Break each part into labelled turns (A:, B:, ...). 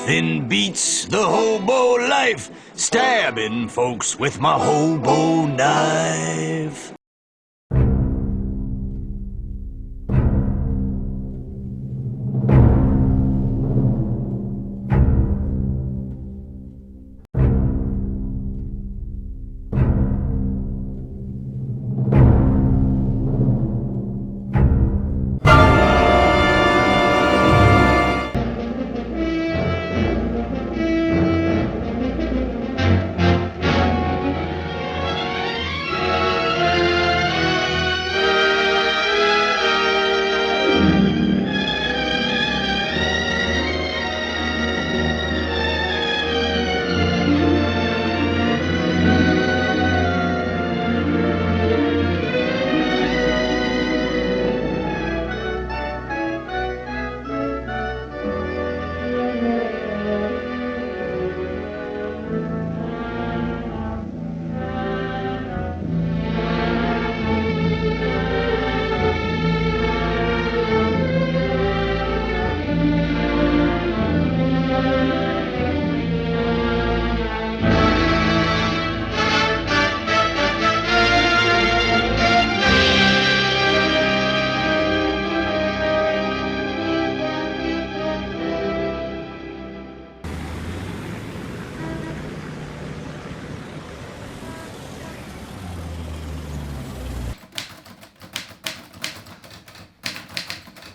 A: Nothing beats the hobo life, stabbing folks with my hobo knife.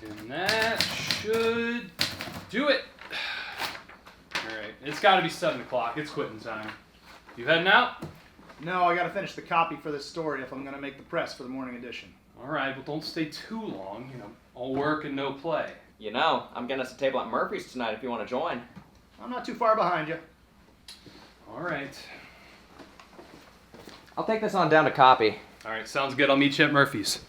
B: And that should do it. Alright, it's gotta be 7 o'clock. It's quitting time. You heading out?
C: No, I gotta finish the copy for this story if I'm gonna make the press for the morning edition.
B: Alright, well don't stay too long. All work and no play.
D: You know, I'm getting us a table at Murphy's tonight if you want to join.
C: I'm not too far behind you.
B: Alright.
D: I'll take this on down to copy.
B: Alright, sounds good. I'll meet you at Murphy's.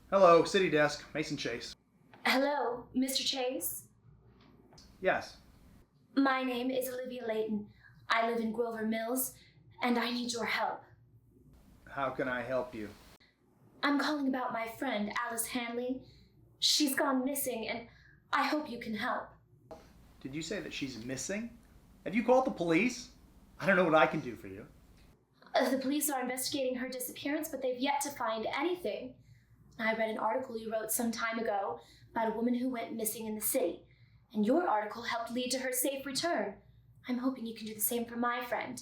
C: Hello, City Desk, Mason Chase.
E: Hello, Mr. Chase.
C: Yes.
E: My name is Olivia Layton. I live in Grover Mills, and I need your help.
C: How can I help you?
E: I'm calling about my friend, Alice Hanley. She's gone missing, and I hope you can help.
C: Did you say that she's missing? Have you called the police? I don't know what I can do for you.
E: The police are investigating her disappearance, but they've yet to find anything. I read an article you wrote some time ago about a woman who went missing in the city, and your article helped lead to her safe return. I'm hoping you can do the same for my friend.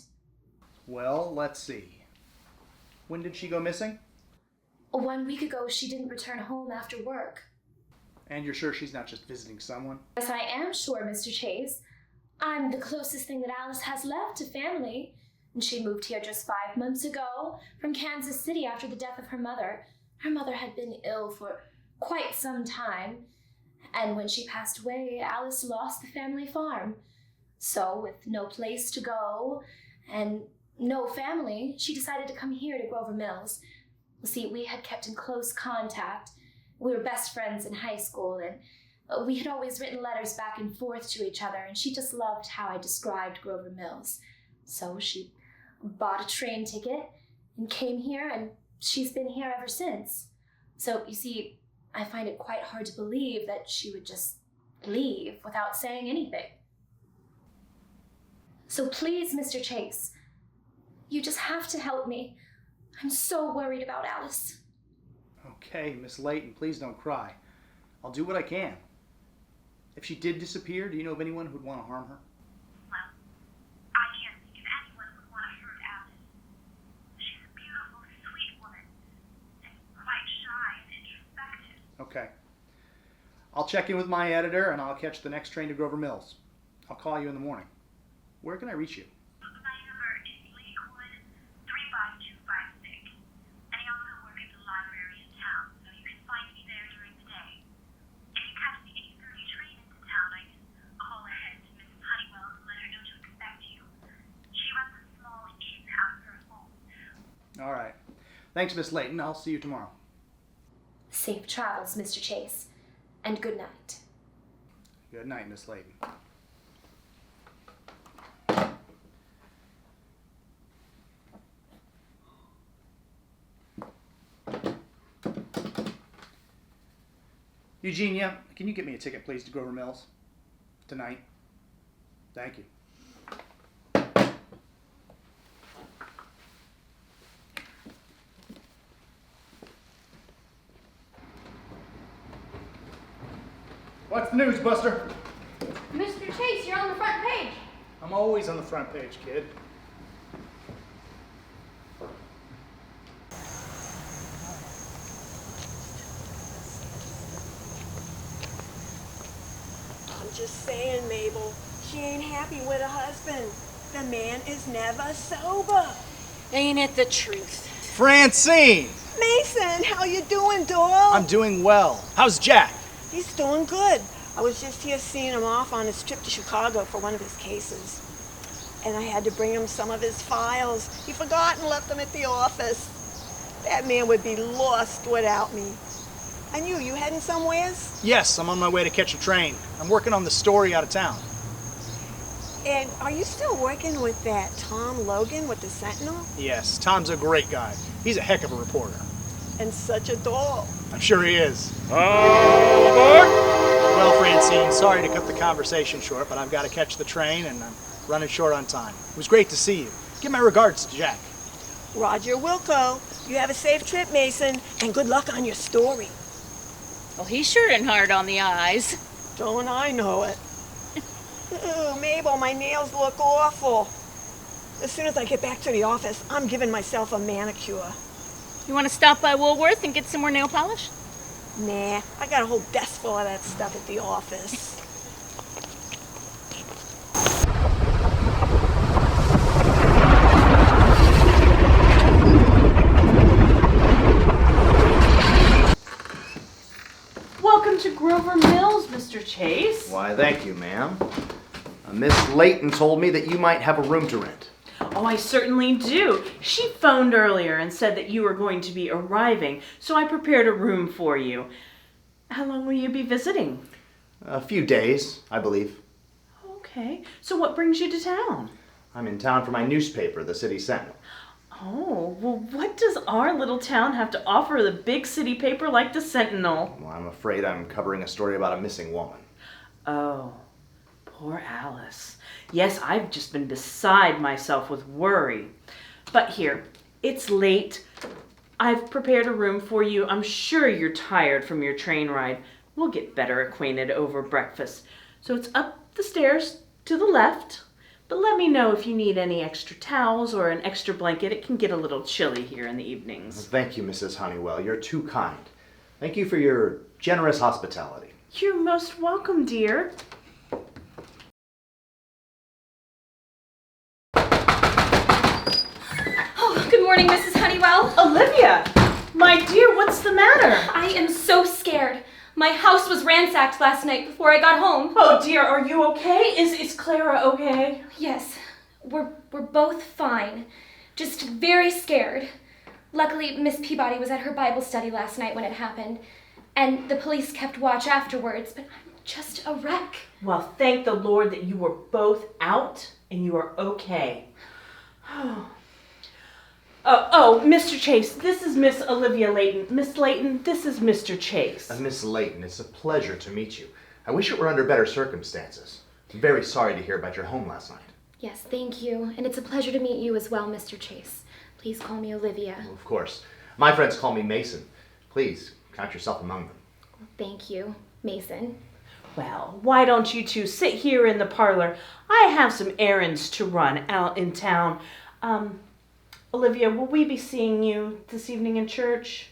C: Well, let's see. When did she go missing?
E: 1 week ago, she didn't return home after work.
C: And you're sure she's not just visiting someone?
E: Yes, I am sure, Mr. Chase. I'm the closest thing that Alice has left to family. And she moved here just 5 months ago from Kansas City after the death of her mother. Her mother had been ill for quite some time. And when she passed away, Alice lost the family farm. So, with no place to go and no family, she decided to come here to Grover Mills. You see, we had kept in close contact. We were best friends in high school, and we had always written letters back and forth to each other, and she just loved how I described Grover Mills. So she bought a train ticket and came here, and she's been here ever since. So, you see, I find it quite hard to believe that she would just leave without saying anything. So please, Mr. Chase, you just have to help me. I'm so worried about Alice.
C: Okay, Miss Layton, please don't cry. I'll do what I can. If she did disappear, do you know of anyone who'd want to harm her?
F: Well, I can't think of anyone who would want to hurt Alice. She's a beautiful, sweet woman, and quite shy and introspective.
C: Okay. I'll check in with my editor, and I'll catch the next train to Grover Mills. I'll call you in the morning. Where can I reach you?
F: My number is 35256, and I also work at the library in town, so you can find me there during the day. If you catch the 8:30 train into town, I can call ahead to Mrs. Honeywell and let her know to expect you. She runs a small inn out of her home.
C: All right. Thanks, Miss Layton. I'll see you tomorrow.
E: Safe travels, Mr. Chase, and good night.
C: Good night, Miss Layton. Eugenia, can you get me a ticket, please, to Grover Mills? Tonight. Thank you. What's the news, Buster?
G: Mr. Chase, you're on the front page.
C: I'm always on the front page, kid.
H: I'm just saying, Mabel, she ain't happy with her husband. The man is never sober. Ain't it the truth?
C: Francine!
H: Mason, how you doing, doll?
C: I'm doing well. How's Jack?
H: He's doing good. I was just here seeing him off on his trip to Chicago for one of his cases. And I had to bring him some of his files. He forgot and left them at the office. That man would be lost without me. And you heading somewheres?
C: Yes, I'm on my way to catch a train. I'm working on the story out of town.
H: And are you still working with that Tom Logan with the Sentinel?
C: Yes, Tom's a great guy. He's a heck of a reporter.
H: And such a doll.
C: I'm sure he is.
A: All aboard!
C: Well, Francine, sorry to cut the conversation short, but I've got to catch the train and I'm running short on time. It was great to see you. Give my regards to Jack.
H: Roger Wilco. You have a safe trip, Mason, and good luck on your story.
G: Well, he's sure and hard on the eyes.
H: Don't I know it? Ooh, Mabel, my nails look awful. As soon as I get back to the office, I'm giving myself a manicure.
G: You want to stop by Woolworth and get some more nail polish?
H: Nah, I got a whole desk full of that stuff at the office.
I: Welcome to Grover Mills, Mr. Chase.
J: Why, thank you, ma'am. Miss Layton told me that you might have a room to rent.
I: Oh, I certainly do. She phoned earlier and said that you were going to be arriving, so I prepared a room for you. How long will you be visiting?
J: A few days, I believe.
I: Okay. So what brings you to town?
J: I'm in town for my newspaper, the City Sentinel.
I: Oh, well, what does our little town have to offer the big city paper like the Sentinel?
J: Well, I'm afraid I'm covering a story about a missing woman.
I: Oh, poor Alice. Yes, I've just been beside myself with worry. But here, it's late. I've prepared a room for you. I'm sure you're tired from your train ride. We'll get better acquainted over breakfast. So it's up the stairs to the left. But let me know if you need any extra towels or an extra blanket. It can get a little chilly here in the evenings.
J: Thank you, Mrs. Honeywell. You're too kind. Thank you for your generous hospitality.
I: You're most welcome, dear.
E: Oh, good morning, Mrs. Honeywell.
I: Olivia! My dear, what's the matter?
E: I am so scared. My house was ransacked last night before I got home.
I: Oh dear, are you okay? Is Clara okay?
E: Yes, we're both fine. Just very scared. Luckily, Miss Peabody was at her Bible study last night when it happened, and the police kept watch afterwards, but I'm just a wreck.
I: Well, thank the Lord that you were both out and you are okay. Oh, Mr. Chase, this is Miss Olivia Layton. Miss Layton, this is Mr. Chase.
J: Miss Layton, it's a pleasure to meet you. I wish it were under better circumstances. I'm very sorry to hear about your home last night.
E: Yes, thank you, and it's a pleasure to meet you as well, Mr. Chase. Please call me Olivia.
J: Well, of course. My friends call me Mason. Please, count yourself among them.
E: Thank you, Mason.
I: Well, why don't you two sit here in the parlor? I have some errands to run out in town. Olivia, will we be seeing you this evening in church?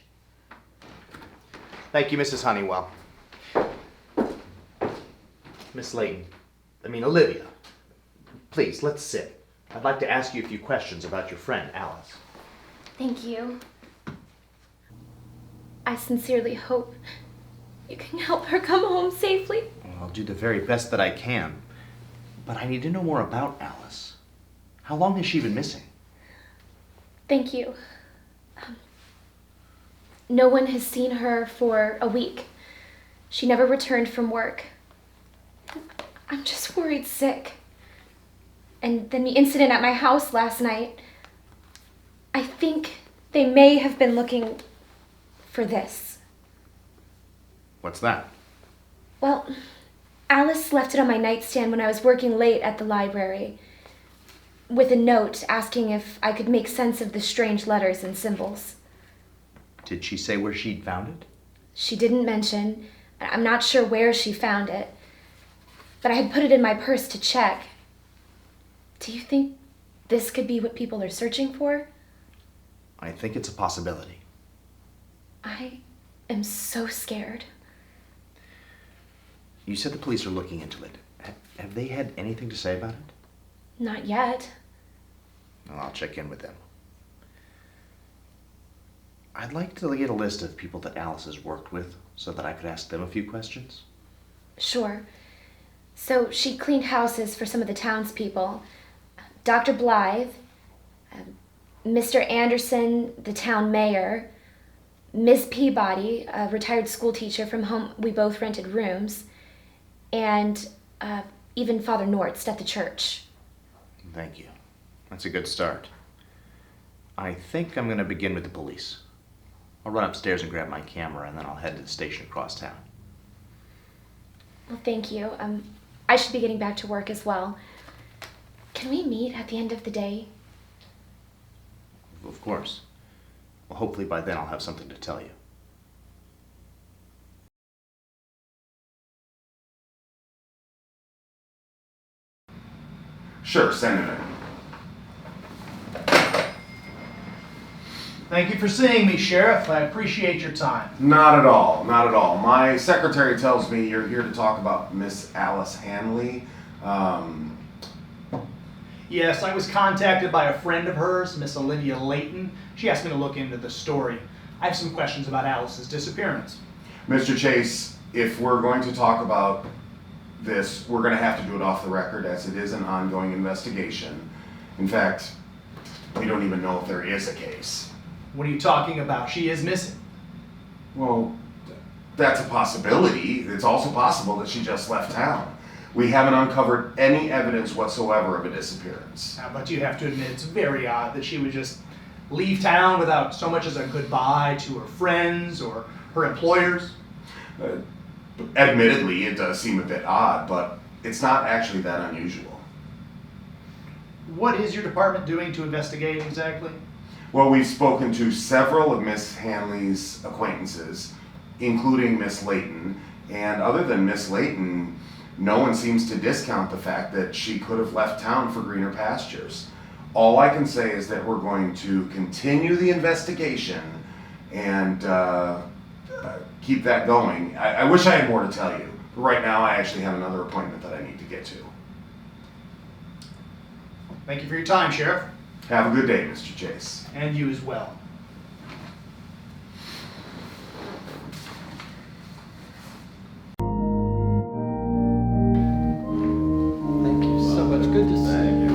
J: Thank you, Mrs. Honeywell. Miss Layton, Olivia, please, let's sit. I'd like to ask you a few questions about your friend, Alice.
E: Thank you. I sincerely hope you can help her come home safely.
J: I'll do the very best that I can, but I need to know more about Alice. How long has she been missing?
E: Thank you. No one has seen her for a week. She never returned from work. I'm just worried sick. And then the incident at my house last night. I think they may have been looking for this.
J: What's that?
E: Well, Alice left it on my nightstand when I was working late at the library, with a note asking if I could make sense of the strange letters and symbols.
J: Did she say where she'd found it?
E: She didn't mention. I'm not sure where she found it, but I had put it in my purse to check. Do you think this could be what people are searching for?
J: I think it's a possibility.
E: I am so scared.
J: You said the police are looking into it. Have they had anything to say about it?
E: Not yet.
J: Well, I'll check in with them. I'd like to get a list of people that Alice has worked with so that I could ask them a few questions.
E: Sure. So she cleaned houses for some of the townspeople. Dr. Blythe, Mr. Anderson, the town mayor, Ms. Peabody, a retired school teacher from whom we both rented rooms, and even Father Nortz at the church.
J: Thank you. That's a good start. I think I'm going to begin with the police. I'll run upstairs and grab my camera, and then I'll head to the station across town.
E: Well, thank you. I should be getting back to work as well. Can we meet at the end of the day?
J: Of course. Well, hopefully by then I'll have something to tell you.
K: Sure, send it in.
C: Thank you for seeing me, Sheriff. I appreciate your time.
K: Not at all, not at all. My secretary tells me you're here to talk about Miss Alice Hanley.
C: Yes, I was contacted by a friend of hers, Miss Olivia Layton. She asked me to look into the story. I have some questions about Alice's disappearance.
K: Mr. Chase, if we're going to talk about this, we're going to have to do it off the record as it is an ongoing investigation. In fact, we don't even know if there is a case.
C: What are you talking about? She is missing.
K: Well, that's a possibility. It's also possible that she just left town. We haven't uncovered any evidence whatsoever of a disappearance.
C: But you have to admit it's very odd that she would just leave town without so much as a goodbye to her friends or her employers.
K: Admittedly, it does seem a bit odd, but it's not actually that unusual.
C: What is your department doing to investigate exactly?
K: Well, we've spoken to several of Miss Hanley's acquaintances, including Miss Layton, and other than Miss Layton, no one seems to discount the fact that she could have left town for greener pastures. All I can say is that we're going to continue the investigation and keep that going. I wish I had more to tell you, but right now I actually have another appointment that I need to get to.
C: Thank you for your time, Sheriff.
K: Have a good day, Mr. Chase.
C: And you as well.
L: Thank you so much. Good to see you.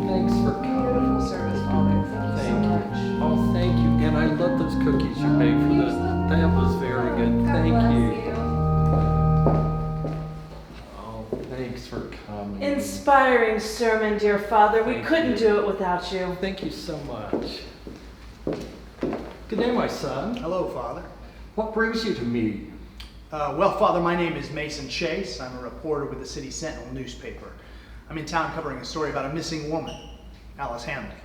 L: Thanks for coming.
M: Beautiful service, Father. Thank you so much.
L: Oh, thank you. And I love those cookies you made for this. That was very good. Thank you. Oh, thanks for coming.
I: Inspiring sermon, dear Father. We couldn't do it without you.
L: Thank you so much. Good day, my son.
C: Hello, Father.
L: What brings you to me?
C: Well, Father, my name is Mason Chase. I'm a reporter with the City Sentinel newspaper. I'm in town covering a story about a missing woman, Alice Hanley.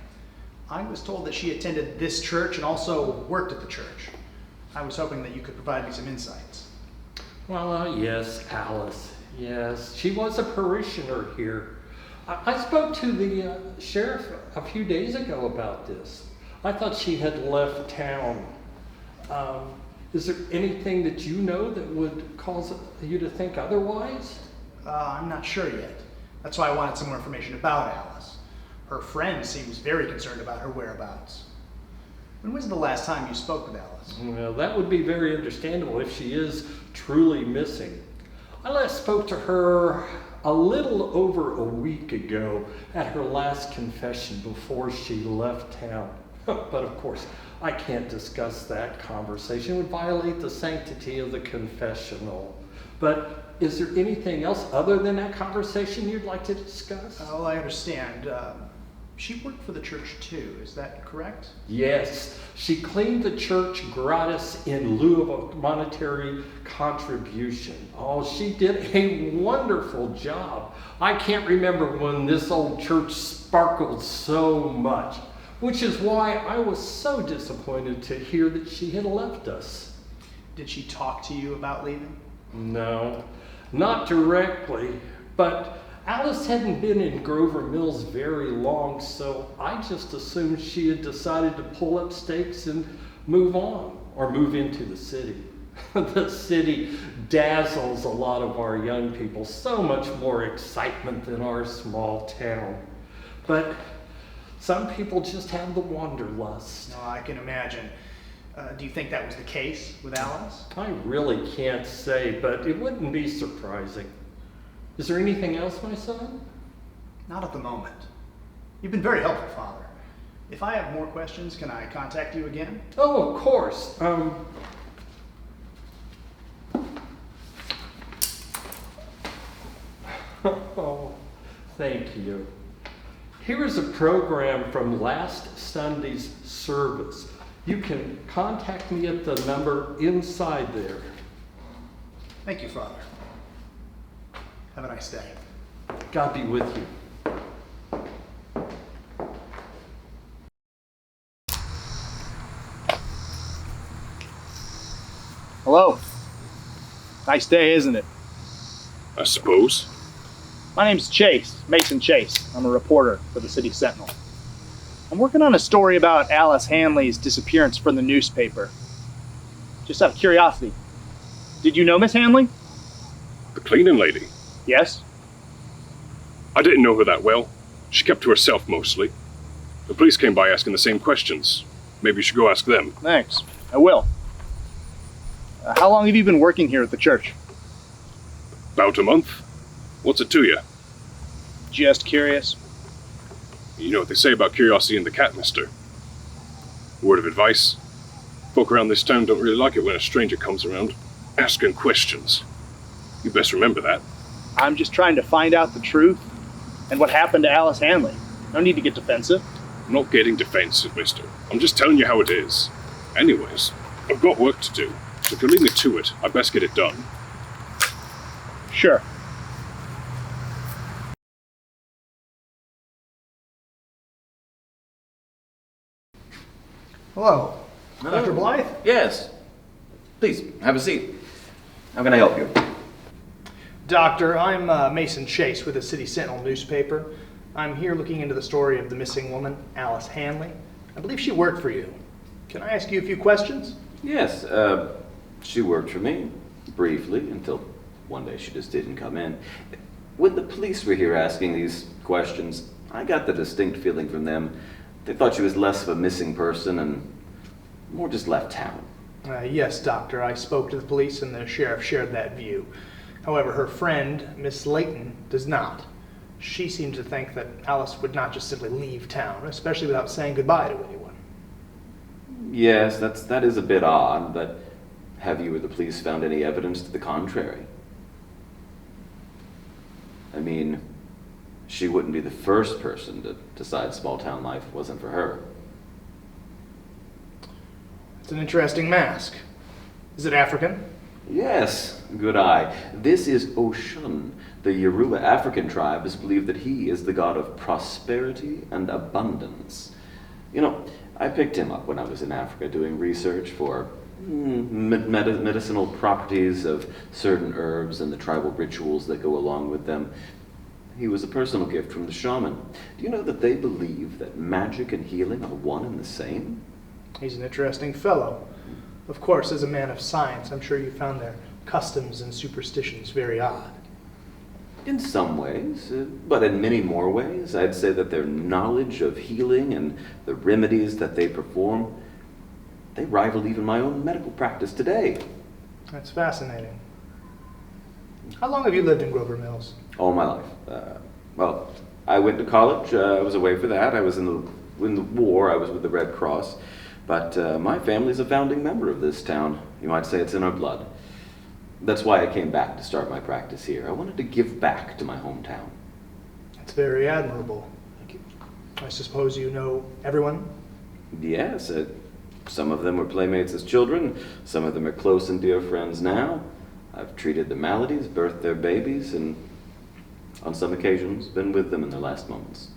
C: I was told that she attended this church and also worked at the church. I was hoping that you could provide me some insights.
L: Well, yes, Alice. Yes, she was a parishioner here. I spoke to the sheriff a few days ago about this. I thought she had left town. Is there anything that you know that would cause you to think otherwise?
C: I'm not sure yet. That's why I wanted some more information about Alice. Her friend seems very concerned about her whereabouts. When was the last time you spoke with Alice?
L: Well, that would be very understandable if she is truly missing. I last spoke to her a little over a week ago at her last confession before she left town. But of course, I can't discuss that conversation. It would violate the sanctity of the confessional. But is there anything else other than that conversation you'd like to discuss?
C: Well, I understand. She worked for the church too, is that correct?
L: Yes, she cleaned the church gratis in lieu of a monetary contribution. Oh, she did a wonderful job. I can't remember when this old church sparkled so much, which is why I was so disappointed to hear that she had left us.
C: Did she talk to you about leaving?
L: No, not directly, but Alice hadn't been in Grover Mills very long, so I just assumed she had decided to pull up stakes and move on, or move into the city. The city dazzles a lot of our young people, so much more excitement than our small town. But some people just have the wanderlust.
C: No, I can imagine. Do you think that was the case with Alice?
L: I really can't say, but it wouldn't be surprising. Is there anything else, my son?
C: Not at the moment. You've been very helpful, Father. If I have more questions, can I contact you again?
L: Oh, of course. Oh, thank you. Here is a program from last Sunday's service. You can contact me at the number inside there.
C: Thank you, Father. Have a nice day.
L: God be with you.
C: Hello. Nice day, isn't it?
N: I suppose.
C: My name's Chase, Mason Chase. I'm a reporter for the City Sentinel. I'm working on a story about Alice Hanley's disappearance from the newspaper. Just out of curiosity, did you know Miss Hanley?
N: The cleaning lady?
C: Yes.
N: I didn't know her that well. She kept to herself mostly. The police came by asking the same questions. Maybe you should go ask them.
C: Thanks. I will. How long have you been working here at the church?
N: About a month. What's it to you?
C: Just curious.
N: You know what they say about curiosity in the cat, mister. Word of advice. Folk around this town don't really like it when a stranger comes around asking questions. You best remember that.
C: I'm just trying to find out the truth and what happened to Alice Hanley. No need to get defensive.
N: I'm not getting defensive, mister. I'm just telling you how it is. Anyways, I've got work to do, so if you leave me to it, I'd best get it done.
C: Sure. Hello. Dr. Blythe?
O: Yes. Please, have a seat. How can I help you?
C: Doctor, I'm Mason Chase with the City Sentinel newspaper. I'm here looking into the story of the missing woman, Alice Hanley. I believe she worked for you. Can I ask you a few questions?
O: Yes, she worked for me, briefly, until one day she just didn't come in. When the police were here asking these questions, I got the distinct feeling from them they thought she was less of a missing person and more just left town.
C: Yes, Doctor. I spoke to the police and the sheriff shared that view. However, her friend, Miss Layton, does not. She seemed to think that Alice would not just simply leave town, especially without saying goodbye to anyone.
O: Yes, that is a bit odd, but have you or the police found any evidence to the contrary? I mean, she wouldn't be the first person to decide small town life wasn't for her.
C: It's an interesting mask. Is it African?
O: Yes, good eye. This is Oshun. The Yoruba African tribes believe that he is the god of prosperity and abundance. You know, I picked him up when I was in Africa doing research for medicinal properties of certain herbs and the tribal rituals that go along with them. He was a personal gift from the shaman. Do you know that they believe that magic and healing are one and the same?
C: He's an interesting fellow. Of course, as a man of science, I'm sure you found their customs and superstitions very odd.
O: In some ways, but in many more ways, I'd say that their knowledge of healing and the remedies that they perform, they rival even my own medical practice today.
C: That's fascinating. How long have you lived in Grover Mills?
O: All my life. Well, I went to college. I was away for that. I was in the war. I was with the Red Cross. But my family's a founding member of this town. You might say it's in our blood. That's why I came back to start my practice here. I wanted to give back to my hometown.
C: That's very admirable.
O: Thank you.
C: I suppose you know everyone?
O: Yes, some of them were playmates as children, some of them are close and dear friends now. I've treated the maladies, birthed their babies, and on some occasions been with them in their last moments.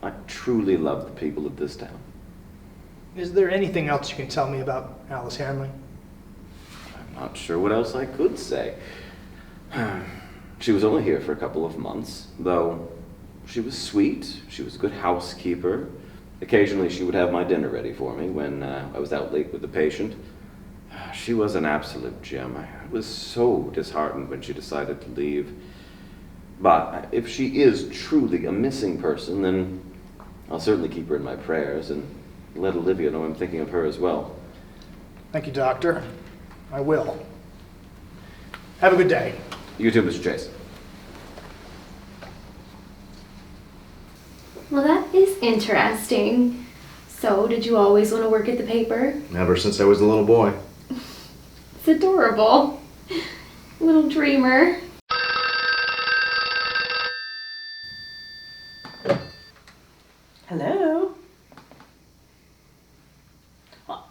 O: I truly love the people of this town.
C: Is there anything else you can tell me about Alice Hanley?
O: I'm not sure what else I could say. She was only here for a couple of months, though she was sweet, she was a good housekeeper. Occasionally she would have my dinner ready for me when I was out late with the patient. She was an absolute gem. I was so disheartened when she decided to leave. But if she is truly a missing person, then I'll certainly keep her in my prayers and let Olivia know I'm thinking of her as well.
C: Thank you, Doctor. I will. Have a good day.
O: You too, Mr. Chase.
E: Well, that is interesting. So, did you always want to work at the paper?
J: Ever since I was a little boy.
E: It's adorable. Little dreamer.
I: Hello? Well,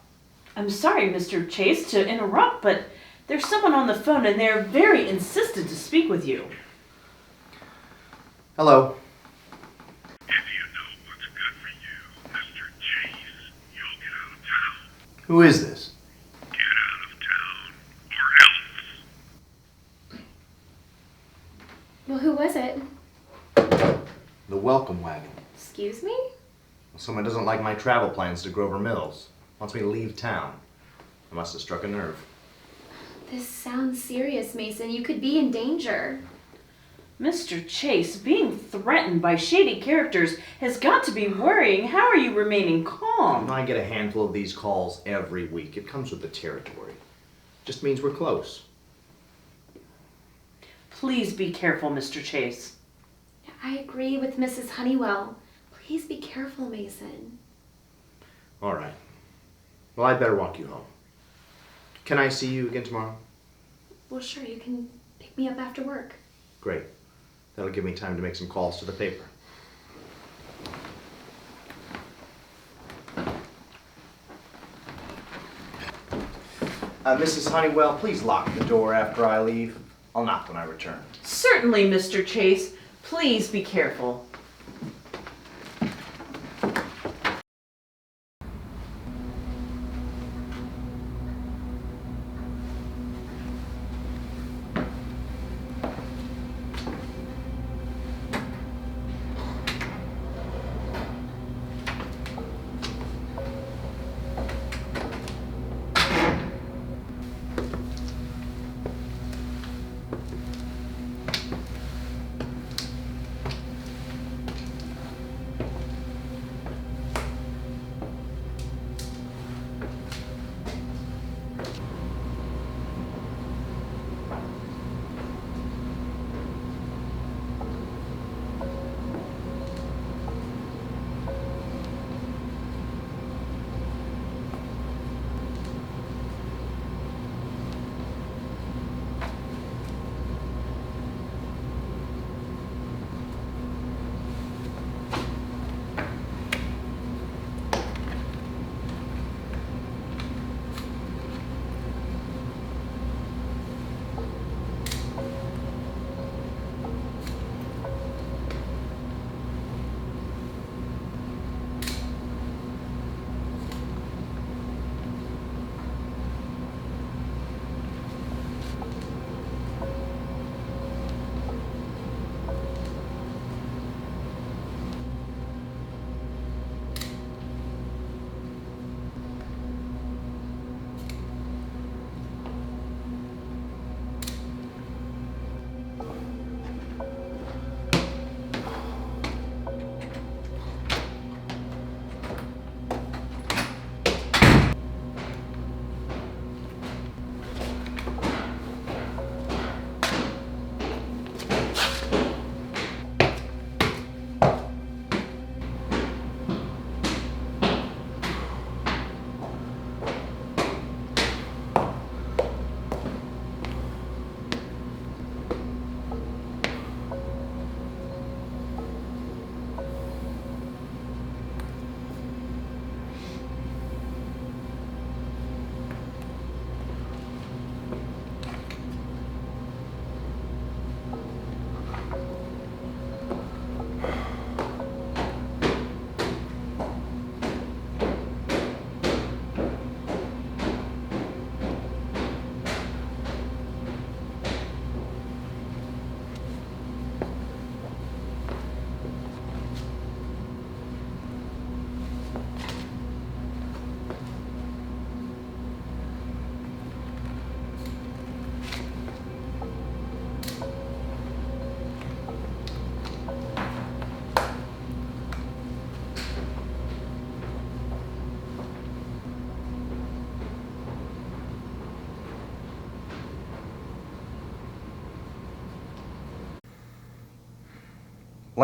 I: I'm sorry, Mr. Chase, to interrupt, but there's someone on the phone and they're very insistent to speak with you.
J: Hello. Who is this?
E: Well, who was it?
J: The welcome wagon.
E: Excuse me?
J: Someone doesn't like my travel plans to Grover Mills. Wants me to leave town. I must have struck a nerve.
E: This sounds serious, Mason. You could be in danger.
I: Mr. Chase, being threatened by shady characters has got to be worrying. How are you remaining calm?
J: I get a handful of these calls every week. It comes with the territory. Just means we're close.
I: Please be careful, Mr. Chase.
E: I agree with Mrs. Honeywell. Please be careful, Mason.
J: All right. Well, I'd better walk you home. Can I see you again tomorrow?
E: Well, sure, you can pick me up after work.
J: Great. That'll give me time to make some calls to the paper. Mrs. Honeywell, please lock the door after I leave. I'll knock when I return.
I: Certainly, Mr. Chase. Please be careful.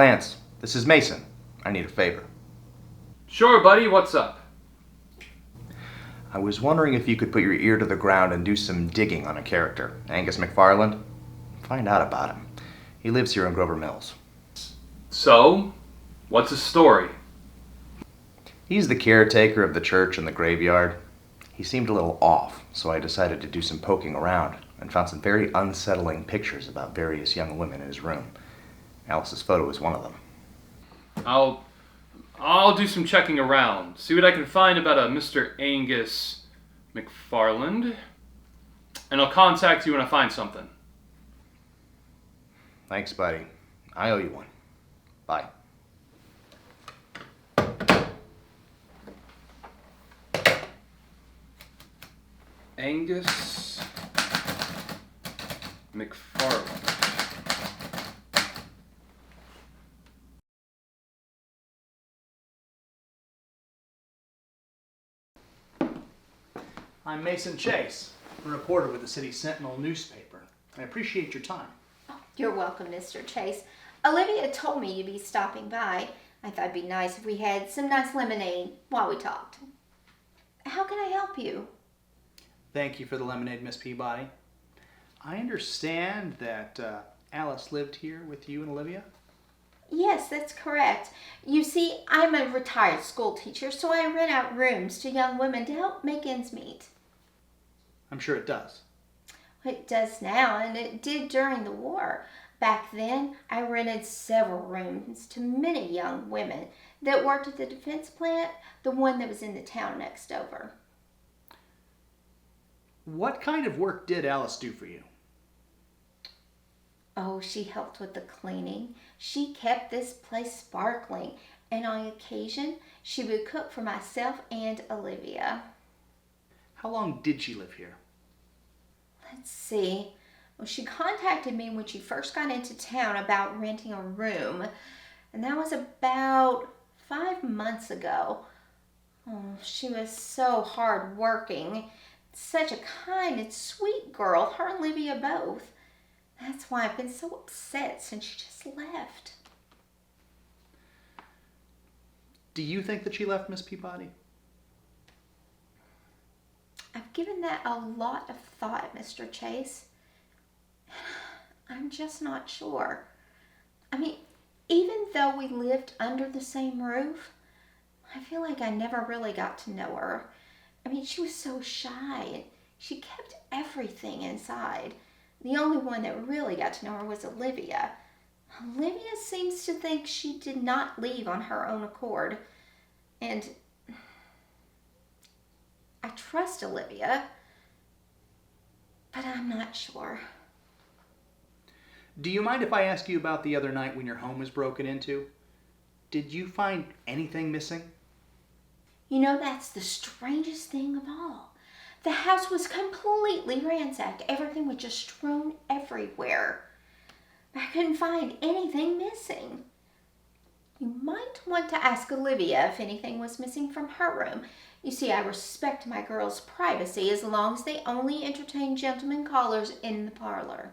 J: Lance, this is Mason. I need a favor.
B: Sure, buddy, what's up?
J: I was wondering if you could put your ear to the ground and do some digging on a character, Angus McFarland. Find out about him. He lives here in Grover Mills.
B: So, what's his story?
J: He's the caretaker of the church and the graveyard. He seemed a little off, so I decided to do some poking around and found some very unsettling pictures about various young women in his room. Alice's photo is one of them.
B: I'll do some checking around, see what I can find about a Mr. Angus McFarland, and I'll contact you when I find something.
J: Thanks, buddy. I owe you one. Bye.
B: Angus McFarland.
C: I'm Mason Chase, a reporter with the City Sentinel newspaper. I appreciate your time.
P: You're welcome, Mr. Chase. Olivia told me you'd be stopping by. I thought it'd be nice if we had some nice lemonade while we talked. How can I help you?
C: Thank you for the lemonade, Miss Peabody. I understand that Alice lived here with you and Olivia?
P: Yes, that's correct. You see, I'm a retired school teacher, so I rent out rooms to young women to help make ends meet.
C: I'm sure it does.
P: It does now, and it did during the war. Back then, I rented several rooms to many young women that worked at the defense plant, the one that was in the town next over.
C: What kind of work did Alice do for you?
P: Oh, she helped with the cleaning. She kept this place sparkling, and on occasion, she would cook for myself and Olivia.
C: How long did she live here?
P: Let's see. Well, she contacted me when she first got into town about renting a room, and that was about 5 months ago. Oh, she was so hard-working. Such a kind and sweet girl, her and Olivia both. That's why I've been so upset since she just left.
C: Do you think that she left, Miss Peabody?
P: I've given that a lot of thought, Mr. Chase. I'm just not sure. I mean, even though we lived under the same roof, I feel like I never really got to know her. I mean, she was so shy and she kept everything inside. The only one that really got to know her was Olivia. Olivia seems to think she did not leave on her own accord. And I trust Olivia, but I'm not sure.
C: Do you mind if I ask you about the other night when your home was broken into? Did you find anything missing?
P: You know, that's the strangest thing of all. The house was completely ransacked. Everything was just strewn everywhere. I couldn't find anything missing. You might want to ask Olivia if anything was missing from her room. You see, I respect my girls' privacy as long as they only entertain gentlemen callers in the parlor.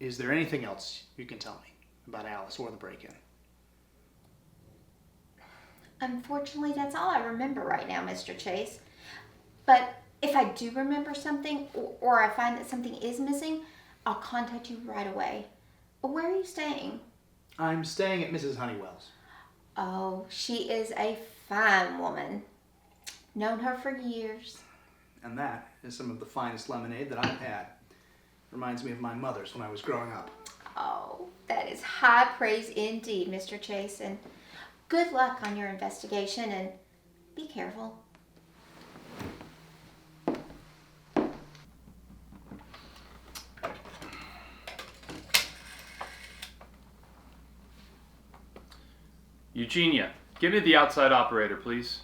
C: Is there anything else you can tell me about Alice or the break-in?
P: Unfortunately, that's all I remember right now, Mr. Chase. But if I do remember something, or I find that something is missing, I'll contact you right away. Where are you staying?
C: I'm staying at Mrs. Honeywell's.
P: Oh, she is a fine woman. Known her for years.
C: And that is some of the finest lemonade that I've had. Reminds me of my mother's when I was growing up.
P: Oh, that is high praise indeed, Mr. Chase. And good luck on your investigation, and be careful.
B: Eugenia, give me the outside operator, please.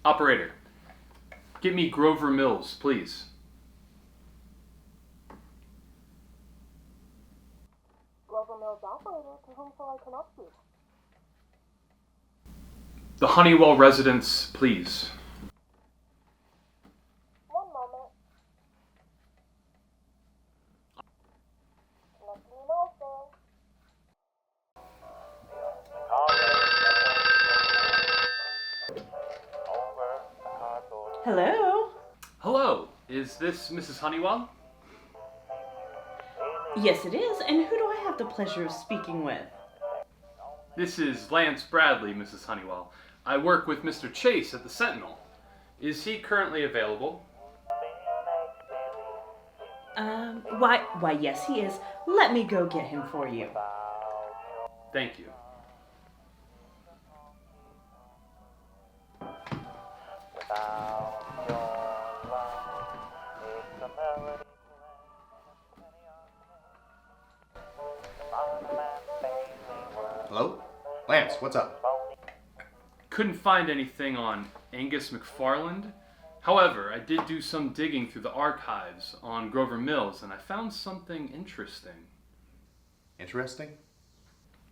B: Operator, get me Grover Mills, please.
F: Grover Mills operator, to whom shall I connect you?
B: The Honeywell residence, please.
F: One moment.
B: Is this Mrs. Honeywell?
I: Yes, it is. And who do I have the pleasure of speaking with?
B: This is Lance Bradley, Mrs. Honeywell. I work with Mr. Chase at the Sentinel. Is he currently available?
I: Why, yes, he is. Let me go get him for you.
B: Thank you.
J: Hello? Lance, what's up?
B: Couldn't find anything on Angus McFarland. However, I did do some digging through the archives on Grover Mills, and I found something interesting.
J: Interesting?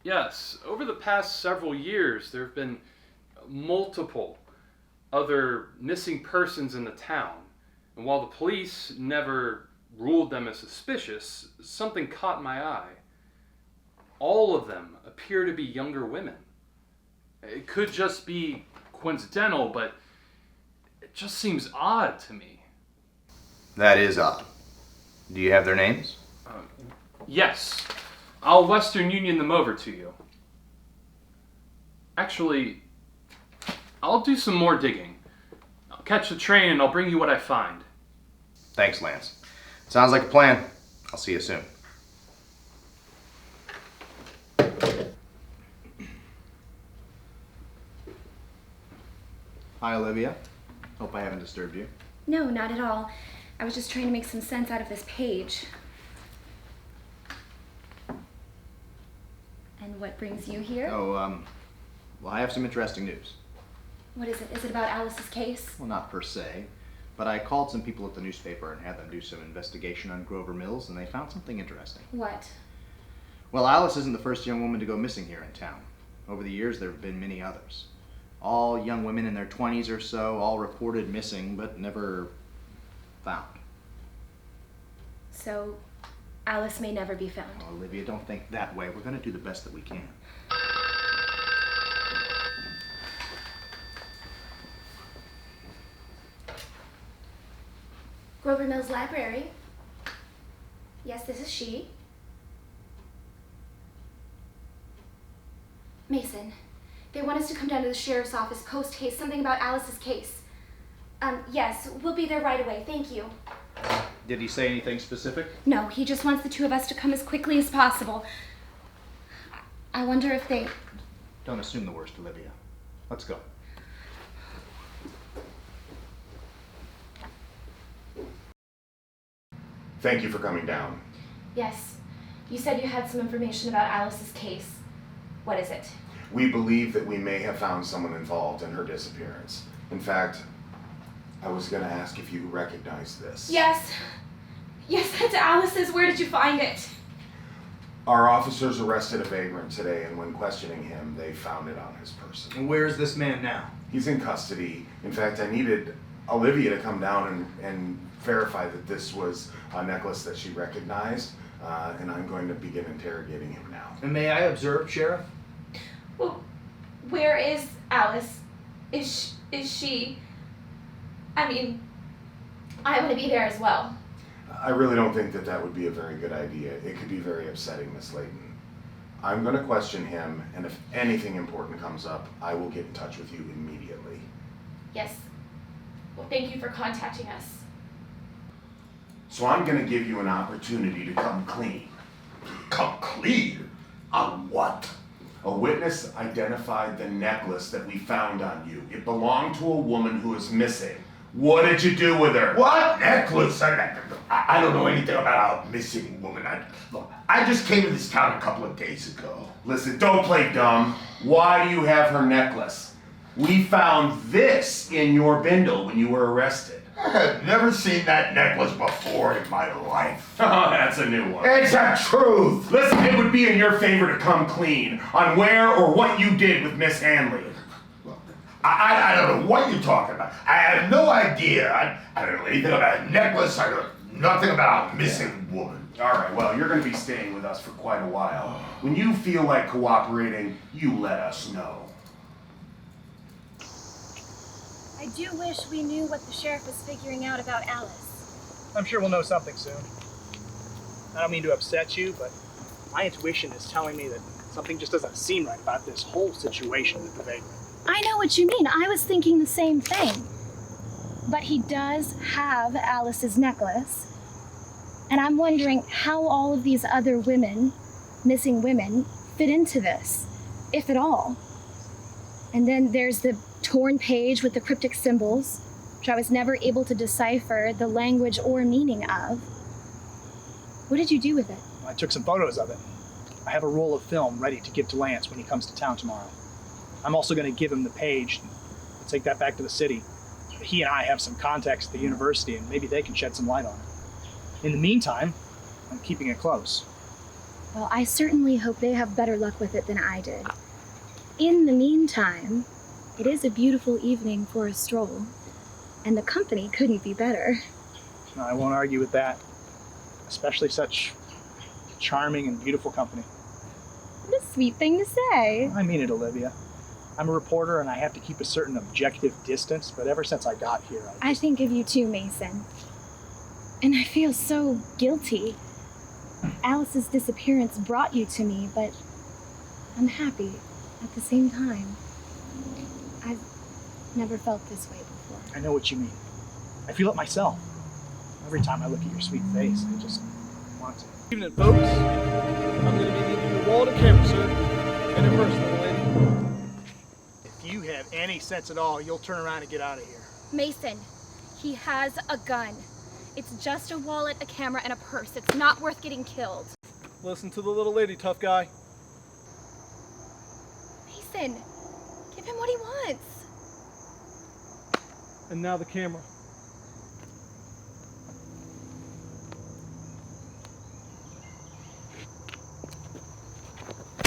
B: Yes, over the past several years, there have been multiple other missing persons in the town. And while the police never ruled them as suspicious, something caught my eye. All of them appear to be younger women. It could just be coincidental, but it just seems odd to me.
J: That is odd. Do you have their names?
B: Yes. I'll Western Union them over to you. Actually, I'll do some more digging. I'll catch the train and I'll bring you what I find.
J: Thanks, Lance. Sounds like a plan. I'll see you soon. Hi, Olivia. Hope I haven't disturbed you.
E: No, not at all. I was just trying to make some sense out of this page. And what brings you here?
J: Oh, well, I have some interesting news.
E: What is it? Is it about Alice's case?
J: Well, not per se, but I called some people at the newspaper and had them do some investigation on Grover Mills, and they found something interesting.
E: What?
J: Well, Alice isn't the first young woman to go missing here in town. Over the years, there have been many others. All young women in their 20s or so, all reported missing, but never found.
E: So, Alice may never be found.
J: Oh, Olivia, don't think that way. We're going to do the best that we can.
E: Grover Mills Library. Yes, this is she. Mason, they want us to come down to the sheriff's office post-haste, something about Alice's case. Yes, we'll be there right away. Thank you.
J: Did he say anything specific?
E: No, he just wants the two of us to come as quickly as possible. I wonder if they...
J: Don't assume the worst, Olivia. Let's go.
K: Thank you for coming down.
E: Yes, you said you had some information about Alice's case. What is it?
K: We believe that we may have found someone involved in her disappearance. In fact, I was going to ask if you recognize this.
E: Yes. Yes, that's Alice's. Where did you find it?
K: Our officers arrested a vagrant today, and when questioning him, they found it on his person.
C: And where is this man now?
K: He's in custody. In fact, I needed Olivia to come down and verify that this was a necklace that she recognized, and I'm going to begin interrogating him now.
C: And may I observe, Sheriff?
E: Well, where is Alice? Is she... I mean, I want to be there as well.
K: I really don't think that that would be a very good idea. It could be very upsetting, Miss Layton. I'm going to question him, and if anything important comes up, I will get in touch with you immediately.
E: Yes. Well, thank you for contacting us.
K: So I'm going to give you an opportunity to come clean.
A: Come clean? On what?
K: A witness identified the necklace that we found on you. It belonged to a woman who is missing. What did you do with her?
A: What necklace? I don't know anything about a missing woman. I just came to this town a couple of days ago.
K: Listen, don't play dumb. Why do you have her necklace? We found this in your bindle when you were arrested.
A: I had never seen that necklace before in my life.
K: Oh, that's a new one.
A: It's the truth.
K: Listen, it would be in your favor to come clean on where or what you did with Miss Hanley.
A: I don't know what you're talking about. I have no idea. I don't know anything about a necklace. I know nothing about a missing woman.
K: All right, well, you're going to be staying with us for quite a while. When you feel like cooperating, you let us know.
F: I do wish we knew what the sheriff was figuring out about Alice.
C: I'm sure we'll know something soon. I don't mean to upset you, but my intuition is telling me that something just doesn't seem right about this whole situation with the vagrant.
E: I know what you mean. I was thinking the same thing. But he does have Alice's necklace. And I'm wondering how all of these other women, missing women, fit into this, if at all. And then there's the torn page with the cryptic symbols, which I was never able to decipher the language or meaning of. What did you do with it?
C: I took some photos of it. I have a roll of film ready to give to Lance when he comes to town tomorrow. I'm also going to give him the page. I'll take that back to the city. He and I have some contacts at the university, and maybe they can shed some light on it. In the meantime, I'm keeping it close.
E: Well, I certainly hope they have better luck with it than I did. In the meantime, it is a beautiful evening for a stroll, and the company couldn't be better.
C: No, I won't argue with that, especially such charming and beautiful company.
E: What a sweet thing to say.
C: I mean it, Olivia. I'm a reporter and I have to keep a certain objective distance, but ever since I got here,
E: I think of you too, Mason. And I feel so guilty. Alice's disappearance brought you to me, but I'm happy at the same time. I've never felt this way before.
C: I know what you mean. I feel it myself. Every time I look at your sweet face, I just want to.
Q: Good evening, folks. I'm going to be needing your wallet and camera, sir. And a purse, little lady.
C: If you have any sense at all, you'll turn around and get out of here.
E: Mason, he has a gun. It's just a wallet, a camera, and a purse. It's not worth getting killed.
Q: Listen to the little lady, tough guy.
E: Mason, give him what he wants.
Q: And now the camera.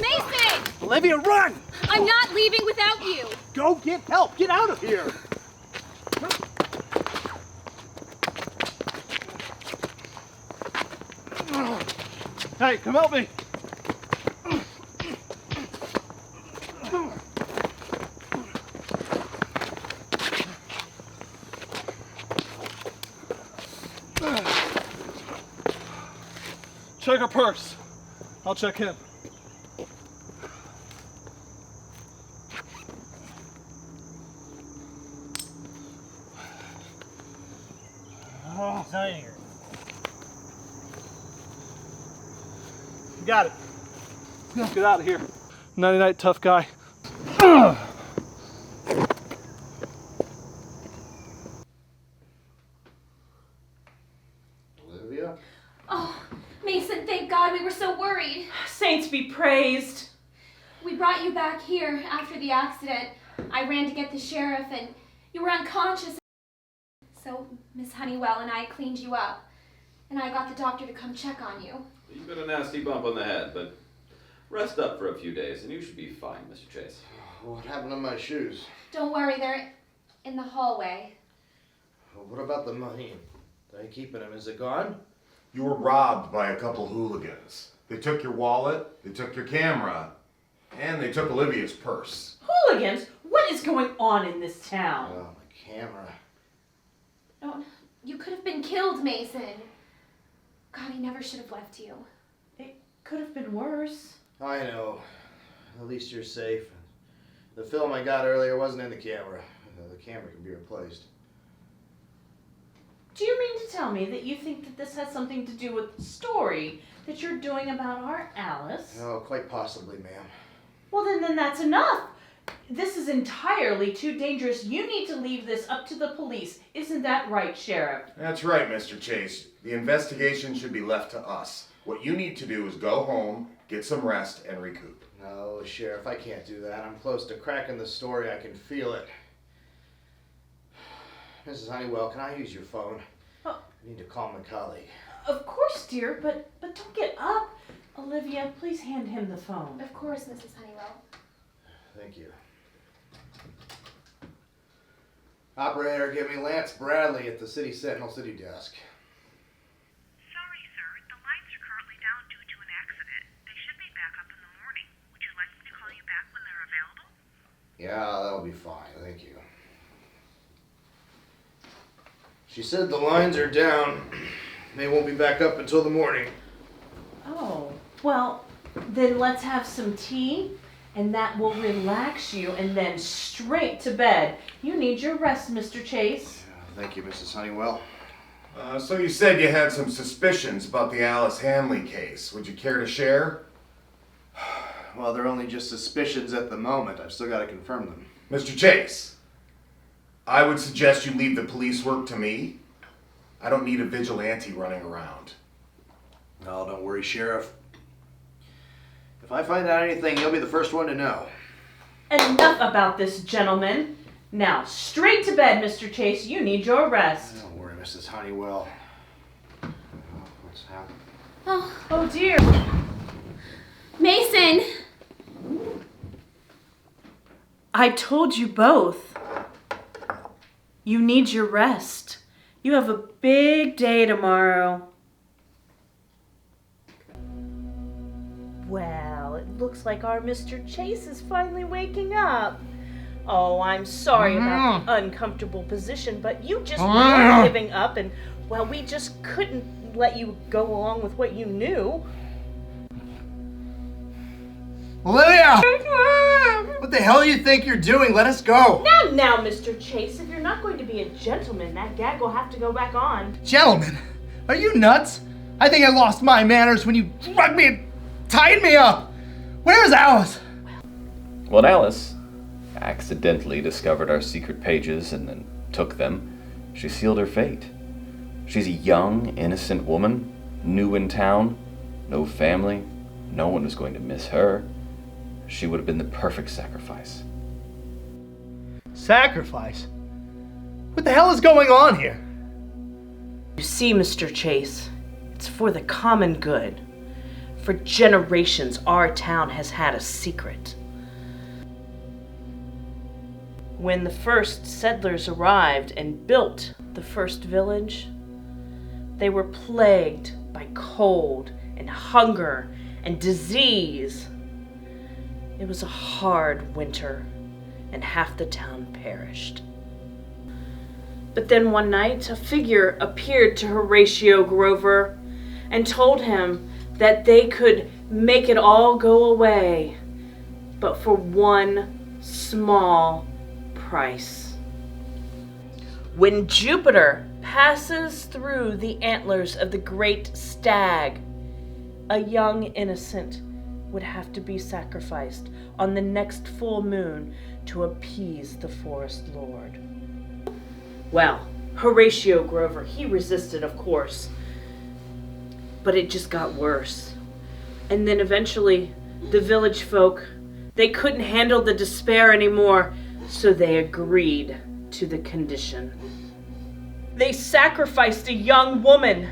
E: Mason!
C: Olivia, run!
E: I'm not leaving without you.
C: Go get help! Get out of here!
Q: Hey, come help me! Check her purse. I'll check him.
C: Oh, it's not in here. You got it.
Q: Let's get out of here. Nighty night, tough guy.
C: Olivia?
E: Oh, Mason, thank God, we were so worried.
I: Saints be praised.
E: We brought you back here after the accident. I ran to get the sheriff and you were unconscious. So Miss Honeywell and I cleaned you up. And I got the doctor to come check on you.
O: You've got a nasty bump on the head, but rest up for a few days and you should be fine, Mr. Chase.
J: What happened to my shoes?
E: Don't worry, they're in the hallway.
J: What about the money? Are you keeping them? Is it gone?
K: You were robbed by a couple hooligans. They took your wallet, they took your camera, and they took Olivia's purse.
I: Hooligans? What is going on in this town?
J: Oh, my camera.
E: No, you could have been killed, Mason. God, he never should have left you.
I: It could have been worse.
J: I know. At least you're safe. The film I got earlier wasn't in the camera. The camera can be replaced.
I: Do you mean to tell me that you think that this has something to do with the story that you're doing about our Alice?
J: Oh, quite possibly, ma'am.
I: Well, then that's enough. This is entirely too dangerous. You need to leave this up to the police. Isn't that right, Sheriff?
K: That's right, Mr. Chase. The investigation should be left to us. What you need to do is go home, get some rest, and recoup.
J: No, Sheriff, I can't do that. I'm close to cracking the story. I can feel it. Mrs. Honeywell, can I use your phone?
I: Oh.
J: I need to call my colleague.
I: Of course, dear, but don't get up. Olivia, please hand him the phone.
E: Of course, Mrs. Honeywell.
J: Thank you. Operator, give me Lance Bradley at the City Sentinel City desk.
F: Sorry, sir. The lines are currently down due to an accident. They should be back up in the morning. Would you like me to call you back when they're available?
J: Yeah, that'll be fine. Thank you. She said the lines are down.
C: They won't be back up until the morning.
I: Oh, well, then let's have some tea, and that will relax you, and then straight to bed. You need your rest, Mr. Chase.
J: Thank you, Mrs. Honeywell.
K: So you said you had some suspicions about the Alice Hanley case. Would you care to share?
J: Well, they're only just suspicions at the moment. I've still got to confirm them.
K: Mr. Chase, I would suggest you leave the police work to me. I don't need a vigilante running around.
J: No, don't worry, Sheriff. If I find out anything, you'll be the first one to know.
I: Enough about this, gentlemen. Now, straight to bed, Mr. Chase. You need your rest.
J: Don't worry, Mrs. Honeywell. What's happening?
I: Oh dear.
E: Mason!
I: I told you both. You need your rest. You have a big day tomorrow. Well, it looks like our Mr. Chase is finally waking up. Oh, I'm sorry about the uncomfortable position, but you just weren't giving up, and, well, we just couldn't let you go along with what you knew.
C: Olivia! What the hell do you think you're doing? Let us go!
I: Now, Mr. Chase, if you're not going to be a gentleman, that gag will have to go back on.
C: Gentlemen, are you nuts? I think I lost my manners when you drugged me and tied me up. Where's Alice?
R: When Alice accidentally discovered our secret pages and then took them, she sealed her fate. She's a young, innocent woman, new in town, no family, no one was going to miss her. She would have been the perfect sacrifice.
C: Sacrifice? What the hell is going on here?
I: You see, Mr. Chase, it's for the common good. For generations, our town has had a secret. When the first settlers arrived and built the first village, they were plagued by cold and hunger and disease. It was a hard winter, and half the town perished. But then one night, a figure appeared to Horatio Grover and told him that they could make it all go away, but for one small price. When Jupiter passes through the antlers of the great stag, a young innocent would have to be sacrificed on the next full moon to appease the forest lord. Well, Horatio Grover, he resisted, of course, but it just got worse. And then eventually, the village folk, they couldn't handle the despair anymore, so they agreed to the condition. They sacrificed a young woman.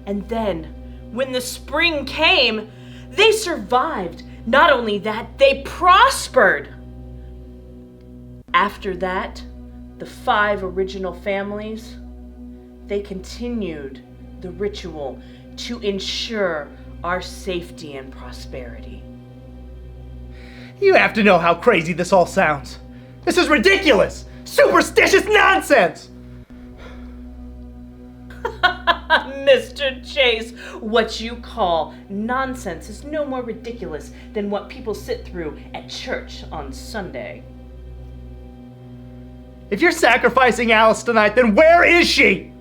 I: And then, when the spring came, they survived. Not only that, they prospered. After that, the 5 original families, they continued the ritual to ensure our safety and prosperity.
C: You have to know how crazy this all sounds. This is ridiculous! Superstitious nonsense!
I: Mr. Chase, what you call nonsense is no more ridiculous than what people sit through at church on Sunday.
C: If you're sacrificing Alice tonight, then where is she?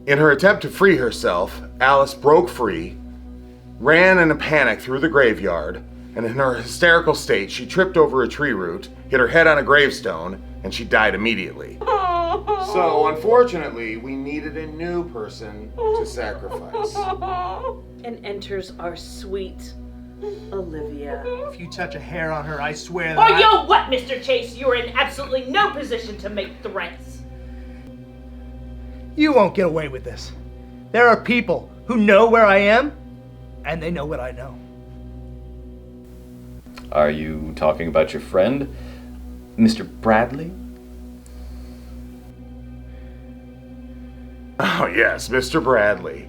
K: In her attempt to free herself, Alice broke free, ran in a panic through the graveyard, and in her hysterical state, she tripped over a tree root, hit her head on a gravestone, and she died immediately. So, unfortunately, we needed a new person to sacrifice.
I: And enters our sweet Olivia.
C: If you touch a hair on her, I swear
I: Oh,
C: that
I: you what, Mr. Chase? You are in absolutely no position to make threats.
C: You won't get away with this. There are people who know where I am, and they know what I know.
R: Are you talking about your friend, Mr. Bradley?
K: Oh, yes, Mr. Bradley.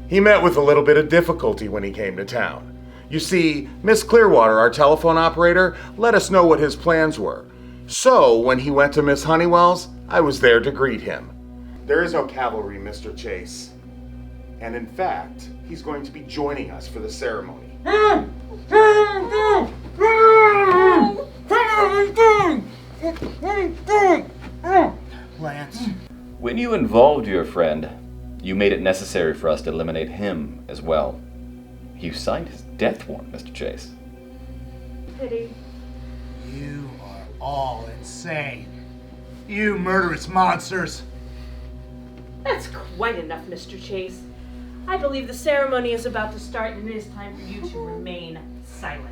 K: He met with a little bit of difficulty when he came to town. You see, Miss Clearwater, our telephone operator, let us know what his plans were. So, when he went to Miss Honeywell's, I was there to greet him. There is no cavalry, Mr. Chase. And in fact, he's going to be joining us for the ceremony.
C: Lance.
R: When you involved your friend, you made it necessary for us to eliminate him as well. You signed his death warrant, Mr. Chase.
I: Pity.
C: You are all insane. You murderous monsters.
I: That's quite enough, Mr. Chase. I believe the ceremony is about to start and it is time for you to remain silent.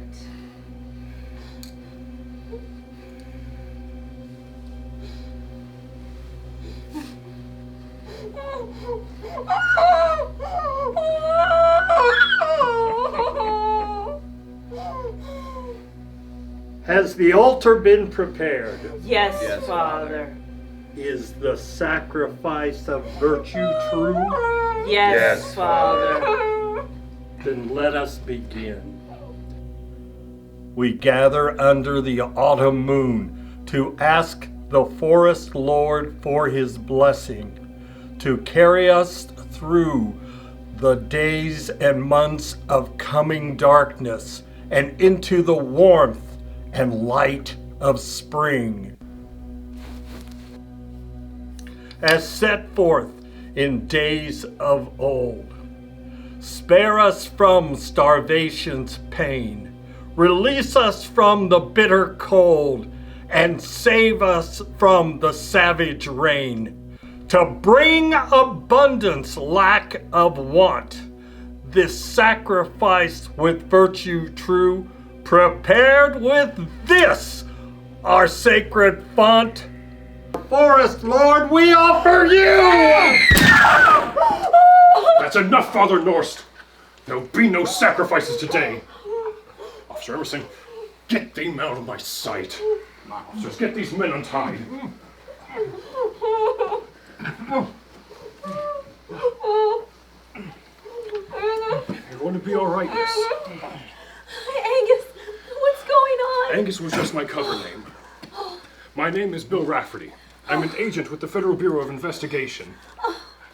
L: Has the altar been prepared?
I: Yes, Father.
L: Is the sacrifice of virtue true?
I: Yes, Father.
L: Then let us begin. We gather under the autumn moon to ask the forest lord for his blessing, to carry us through the days and months of coming darkness and into the warmth and light of spring. As set forth in days of old, spare us from starvation's pain, release us from the bitter cold, and save us from the savage rain, to bring abundance, lack of want. This sacrifice with virtue true, prepared with this, our sacred font. Forest Lord, we offer you!
N: That's enough, Father Norst. There'll be no sacrifices today. Officer Emerson, get them out of my sight. Officers, get these men untied. You're going to be all right, miss.
G: Angus, what's going on?
N: Angus was just my cover name. My name is Bill Rafferty. I'm an agent with the Federal Bureau of Investigation.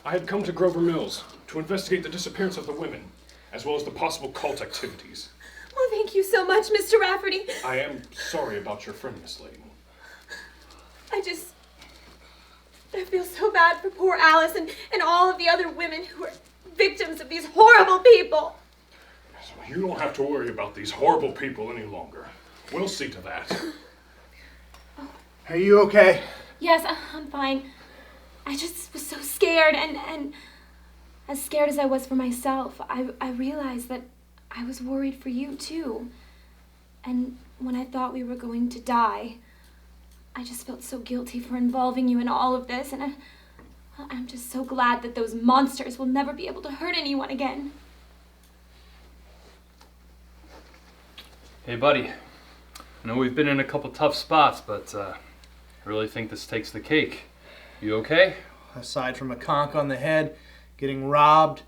N: I had come to Grover Mills to investigate the disappearance of the women, as well as the possible cult activities.
G: Well, thank you so much, Mr. Rafferty.
N: I am sorry about your friend, Miss Layton.
G: I feel so bad for poor Alice and all of the other women who are victims of these horrible people.
N: So you don't have to worry about these horrible people any longer. We'll see to that.
C: Are you okay?
E: Yes, I'm fine. I just was so scared, and as scared as I was for myself, I realized that I was worried for you too. And when I thought we were going to die, I just felt so guilty for involving you in all of this, and I'm just so glad that those monsters will never be able to hurt anyone again.
B: Hey, buddy. I know we've been in a couple tough spots, but I really think this takes the cake. You okay?
C: Aside from a conk on the head, getting robbed,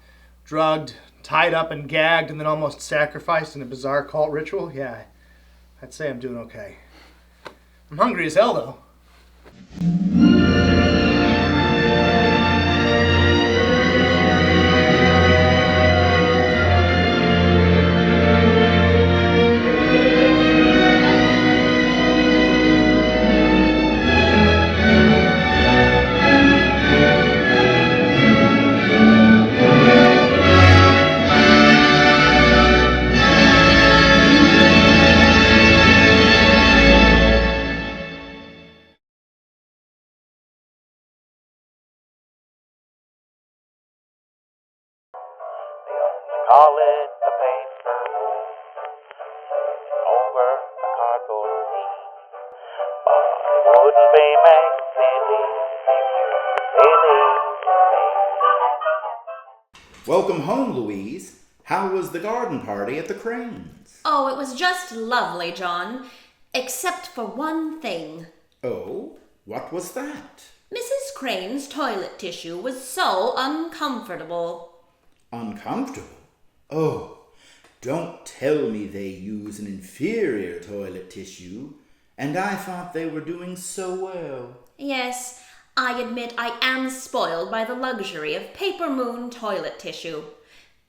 C: drugged, tied up and gagged, and then almost sacrificed in a bizarre cult ritual, yeah, I'd say I'm doing okay. I'm hungry as hell, though.
S: Call it the paper over the cardboard scene. But wouldn't be make silly.
T: Welcome home, Louise. How was the garden party at the Cranes?
P: Oh, it was just lovely, John. Except for one thing.
T: Oh, what was that?
P: Mrs. Crane's toilet tissue was so uncomfortable.
T: Uncomfortable? Oh, don't tell me they use an inferior toilet tissue, and I thought they were doing so well.
P: Yes,
U: I admit I am spoiled by the luxury of Paper Moon toilet tissue.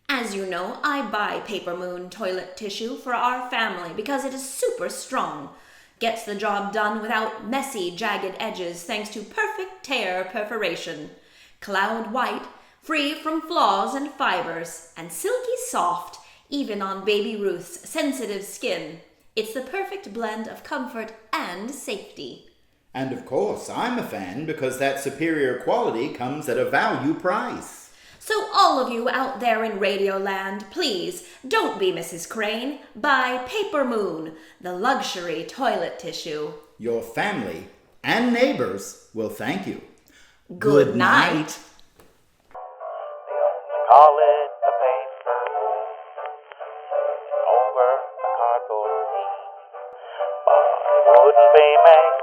U: As you know, I buy Paper Moon toilet tissue for our family because it is super strong. Gets the job done without messy, jagged edges thanks to perfect tear perforation. Cloud white, free from flaws and fibers, and silky soft, even on Baby Ruth's sensitive skin. It's the perfect blend of comfort and safety.
T: And of course, I'm a fan because that superior quality comes at a value price.
U: So all of you out there in Radioland, please don't be Mrs. Crane. Buy Paper Moon, the luxury toilet tissue.
T: Your family and neighbors will thank you.
U: Good night.
S: Call it the paper moon over a cardboard sheet. But wouldn't be made